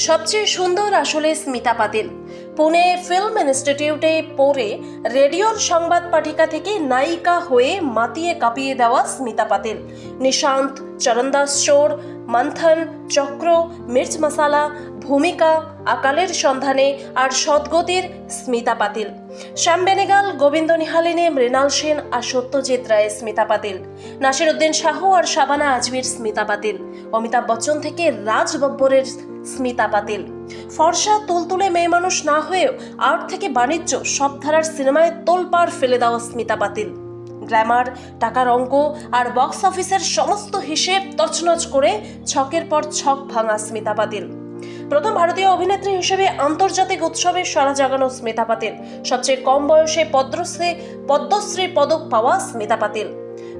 সবচেয়ে সুন্দর আসলে স্মিতা পাতিল। পুনে ফিল্ম ইনস্টিটিউটে পড়ে রেডিওর সংবাদ পাঠিকা থেকে নায়িকা হয়ে মাতিয়ে কাঁপিয়ে দেওয়া স্মিতা পাতিল। নিশান্ত, চরণদাস চোর, মন্থন, চক্র, মির্চ মশালা, ভূমিকা, আকালের সন্ধানে আর সদ্গতির স্মিতা পাতিল। শ্যাম বেনেগাল, গোবিন্দ নিহালিনী, মৃণাল সেন আর সত্যজিৎ রায় স্মিতা পাতিল। নাসির উদ্দিন শাহ আর শাবানা আজমির স্মিতা পাতিল। অমিতাভ বচ্চন থেকে রাজ বব্বরের স্মিতা পাতিল। ফর্সা তুলতুলে মেয়ে মানুষ না হয়েও আর্ট থেকে বাণিজ্য সব ধারার সিনেমায় তোলপাড় ফেলে দেওয়া স্মিতা পাতিল। গ্ল্যামার, টাকার অঙ্ক আর বক্স অফিসের সমস্ত হিসেব তছনছ করে ছকের পর ছক ভাঙা স্মিতা পাতিল। প্রথম ভারতীয় অভিনেত্রী হিসেবে আন্তর্জাতিক উৎসবে সাড়া জাগানো স্মিতা পাতিল। সবচেয়ে কম বয়সে পদ্মশ্রী পদক পাওয়া স্মিতা পাতিল।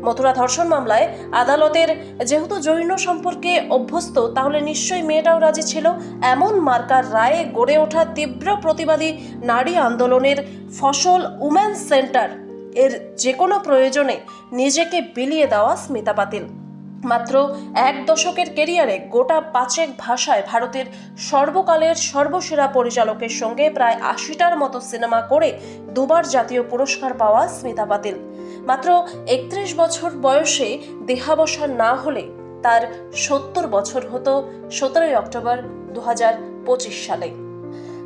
মথুরা ধর্ষণ মামলায় আদালতের যেহেতু যৌন সম্পর্কে অভ্যস্ত, তাহলে নিশ্চয়ই মেয়েটাও রাজি ছিল। এমন মার্কার রায়ে গড়ে ওঠা তীব্র প্রতিবাদী নারী আন্দোলনের ফসল উমেন্স সেন্টার এর যে কোনো প্রয়োজনে নিজেকে বিলিয়ে দেওয়া স্মিতা পাতিল। মাত্র এক দশকের কেরিয়ারে গোটা 5 ভাষায় ভারতের সর্বকালের সর্বসেরা পরিচালকের সঙ্গে প্রায় 80টার মতো সিনেমা করে দুবার জাতীয় পুরস্কার পাওয়া স্মিতা পাতিল মাত্র 31 বছর বয়সে দেহাবসান না হলে তার 70 বছর হতো 17 অক্টোবর 2025 সালে।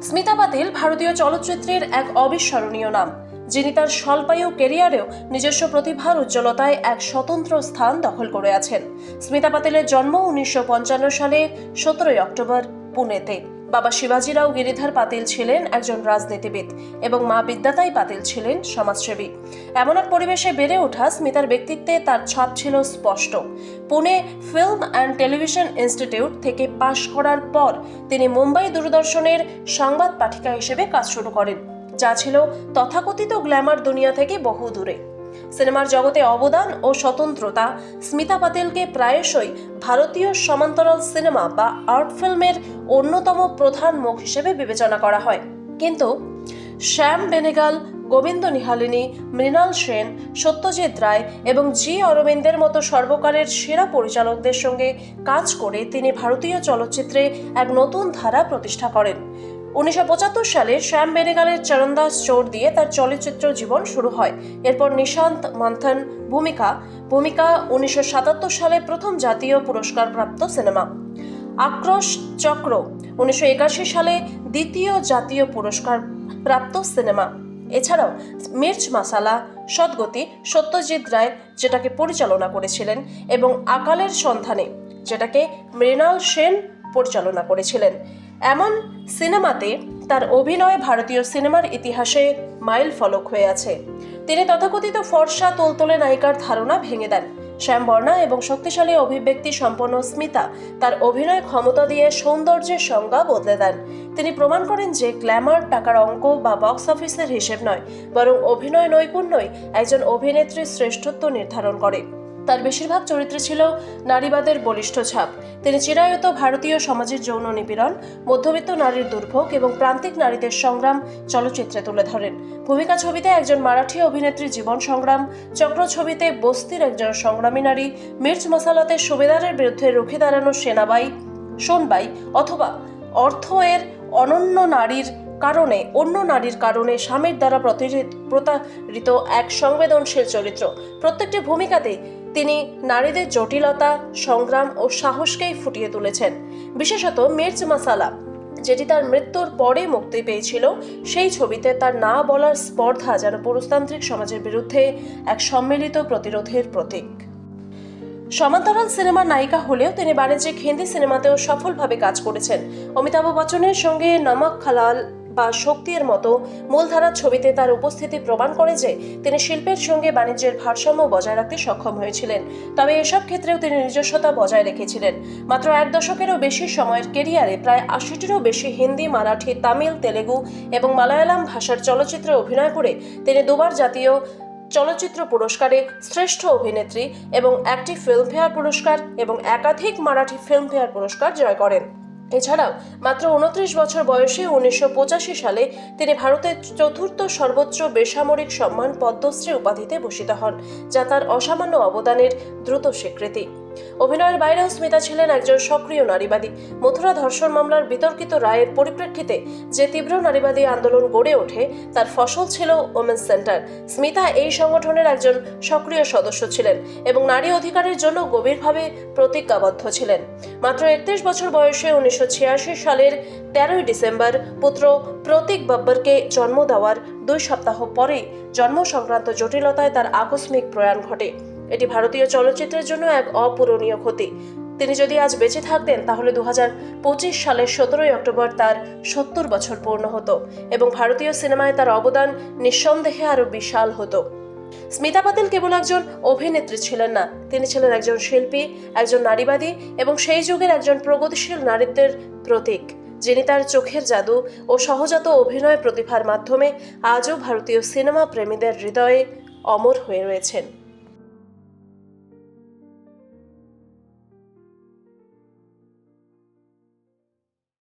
স্মিতা পাতিল ভারতীয় চলচ্চিত্রের এক অবিস্মরণীয় নাম, যিনি তার স্বল্পায়ু কেরিয়ারেও নিজস্ব প্রতিভার উজ্জ্বলতায় এক স্বতন্ত্র স্থান দখল করে আছেন। স্মিতা পাতিলের জন্ম 1955 সালের 17 অক্টোবর পুনেতে। বাবা শিবাজিরাও গিরিধর পাতিল ছিলেন একজন রাজনীতিবিদ এবং মা বিদ্যাতাই পাতিল ছিলেন সমাজসেবী। এমন এক পরিবেশে বেড়ে ওঠা স্মিতার ব্যক্তিত্বে তার ছাপ ছিল স্পষ্ট। Pune film and television institute থেকে পাশ করার পর তিনি মুম্বাই দূরদর্শনের সংবাদ পাঠিকা হিসেবে কাজ শুরু করেন, যা ছিল তথাকথিত গ্ল্যামার দুনিয়া থেকে বহু দূরে। সিনেমার জগতে অবদান ও স্বতন্ত্রতা স্মিতা পাতিলকে প্রায়শই ভারতীয় সমান্তরাল সিনেমা বা আর্ট ফিল্মের অন্যতম প্রধান মুখ হিসেবে বিবেচনা করা হয়। কিন্তু শ্যাম বেনেগাল, গোবিন্দ নিহালিনী, মৃণাল সেন, সত্যজিৎ রায় এবং জি অরবিন্দের মতো সর্বকালের সেরা পরিচালকদের সঙ্গে কাজ করে তিনি ভারতীয় চলচ্চিত্রে এক নতুন ধারা প্রতিষ্ঠা করেন। 1975 সালে শ্যাম বেনেগালের চরণদাস চোর দিয়ে তার চলচ্চিত্র জীবন শুরু হয়। এরপর নিশান্ত, মন্থন, ভূমিকা 1977 সালে প্রথম জাতীয় পুরস্কার প্রাপ্ত সিনেমা, আক্রোশ চক্র 1981 সালে দ্বিতীয় জাতীয় পুরস্কার প্রাপ্ত সিনেমা। এছাড়াও মির্চ মশালা, সদ্গতি সত্যজিৎ রায় যেটাকে পরিচালনা করেছিলেন এবং আকালের সন্ধানে যেটাকে মৃণাল সেন পরিচালনা করেছিলেন। এমন সিনেমাতে তার অভিনয় ভারতীয় সিনেমার ইতিহাসে মাইল ফলক হয়ে আছে। তিনি তথাকথিত ফর্সা তুলতুলে নায়িকার ধারণা ভেঙে দেন। শ্যামবর্ণা এবং শক্তিশালী অভিব্যক্তি সম্পন্ন স্মিতা তার অভিনয় ক্ষমতা দিয়ে সৌন্দর্যের সংজ্ঞা বদলে দেন। তিনি প্রমাণ করেন যে গ্ল্যামার, টাকার অঙ্ক বা বক্স অফিসের হিসেব নয়, বরং অভিনয় নৈপুণ্যই একজন অভিনেত্রীর শ্রেষ্ঠত্ব নির্ধারণ করে। তার বেশিরভাগ চরিত্রে ছিল নারীবাদের বলিষ্ঠ ছাপ। তিনি চিরায়ত ভারতীয় সমাজের যৌন নিপীড়ন, মধ্যবিত্ত নারীর দুর্ভোগ এবং প্রান্তিক নারীদের সংগ্রাম চলচ্চিত্রে তুলে ধরেন। ভূমিকা ছবিতে একজন মারাঠি অভিনেত্রীর জীবন সংগ্রাম, চক্র ছবিতে বস্তির একজন সংগ্রামী নারী, মির্চ মশালাতে সুবেদারের বিরুদ্ধে রুখে দাঁড়ানো সোনবাই অথবা অর্থ এর অন্য নারীর কারণে স্বামীর দ্বারা প্রতারিত এক সংবেদনশীল চরিত্র। প্রত্যেকটি ভূমিকাতে তিনি নারীদের জটিলতা, সংগ্রাম ও সাহসকেই ফুটিয়ে তুলেছেন। বিশেষত মির্চ মশালা, যেটি তার মৃত্যুর পরে মুক্তি পেয়েছিল, সেই ছবিতে তার না বলার স্পর্ধা যেন পুরুষতান্ত্রিক সমাজের বিরুদ্ধে এক সম্মিলিত প্রতিরোধের প্রতীক। সমান্তরাল সিনেমার নায়িকা হলেও তিনি বাণিজ্যিক হিন্দি সিনেমাতেও সফলভাবে কাজ করেছেন। অমিতাভ বচ্চনের সঙ্গে নমক হালাল বা শক্তির মতো মূলধারার ছবিতে তার উপস্থিতি প্রমাণ করে যে তিনি শিল্পের সঙ্গে বাণিজ্যের ভারসাম্য বজায় রাখতে সক্ষম হয়েছিলেন। তবে এসব ক্ষেত্রেও তিনি নিজস্বতা বজায় রেখেছিলেন। মাত্র এক দশকেরও বেশি সময়ের কেরিয়ারে প্রায় 80টিরও বেশি হিন্দি, মারাঠি, তামিল, তেলেগু এবং মালায়ালাম ভাষার চলচ্চিত্রে অভিনয় করে তিনি দুবার জাতীয় চলচ্চিত্র পুরস্কারে শ্রেষ্ঠ অভিনেত্রী এবং একটি ফিল্মফেয়ার পুরস্কার এবং একাধিক মারাঠি ফিল্মফেয়ার পুরস্কার জয় করেন। এছাড়াও মাত্র 29 বছর বয়সে 1985 সালে তিনি ভারতের চতুর্থ সর্বোচ্চ বেসামরিক সম্মান পদ্মশ্রী উপাধিতে ভূষিত হন, যা তার অসামান্য অবদানের দ্রুত স্বীকৃতি। অভিনয়ের বাইরেও স্মিতা ছিলেন একজন সক্রিয় নারীবাদী। মথুরা ধর্ষণ মামলার বিতর্কিত রায়ের পরিপ্রেক্ষিতে যে তীব্র নারীবাদী আন্দোলন গড়ে ওঠে তার ফসল ছিল ওমেন্স সেন্টার। স্মিতা এই সংগঠনের একজন সক্রিয় সদস্য ছিলেন এবং নারী অধিকারের জন্য গভীরভাবে প্রতিজ্ঞাবদ্ধ ছিলেন। মাত্র 31 বছর বয়সে 1986 সালের 13 ডিসেম্বর পুত্র প্রতীক বাব্বরকে জন্ম দেওয়ার 2 সপ্তাহ পরেই জন্ম সংক্রান্ত জটিলতায় তার আকস্মিক প্রয়াণ ঘটে। এটি ভারতীয় চলচ্চিত্রের জন্য এক অপূরণীয় ক্ষতি। তিনি যদি আজ বেঁচে থাকতেন তাহলে 2025 সালের 17 অক্টোবর তার 70 বছর পূর্ণ হতো এবং ভারতীয় সিনেমায় তার অবদান নিঃসন্দেহে আরও বিশাল হতো। স্মিতা পাতিল কেবল একজন অভিনেত্রী ছিলেন না, তিনি ছিলেন একজন শিল্পী, একজন নারীবাদী এবং সেই যুগের একজন প্রগতিশীল নারীত্বের প্রতীক, যিনি তার চোখের জাদু ও সহজাত অভিনয় প্রতিভার মাধ্যমে আজও ভারতীয় সিনেমা প্রেমীদের হৃদয়ে অমর হয়ে রয়েছেন।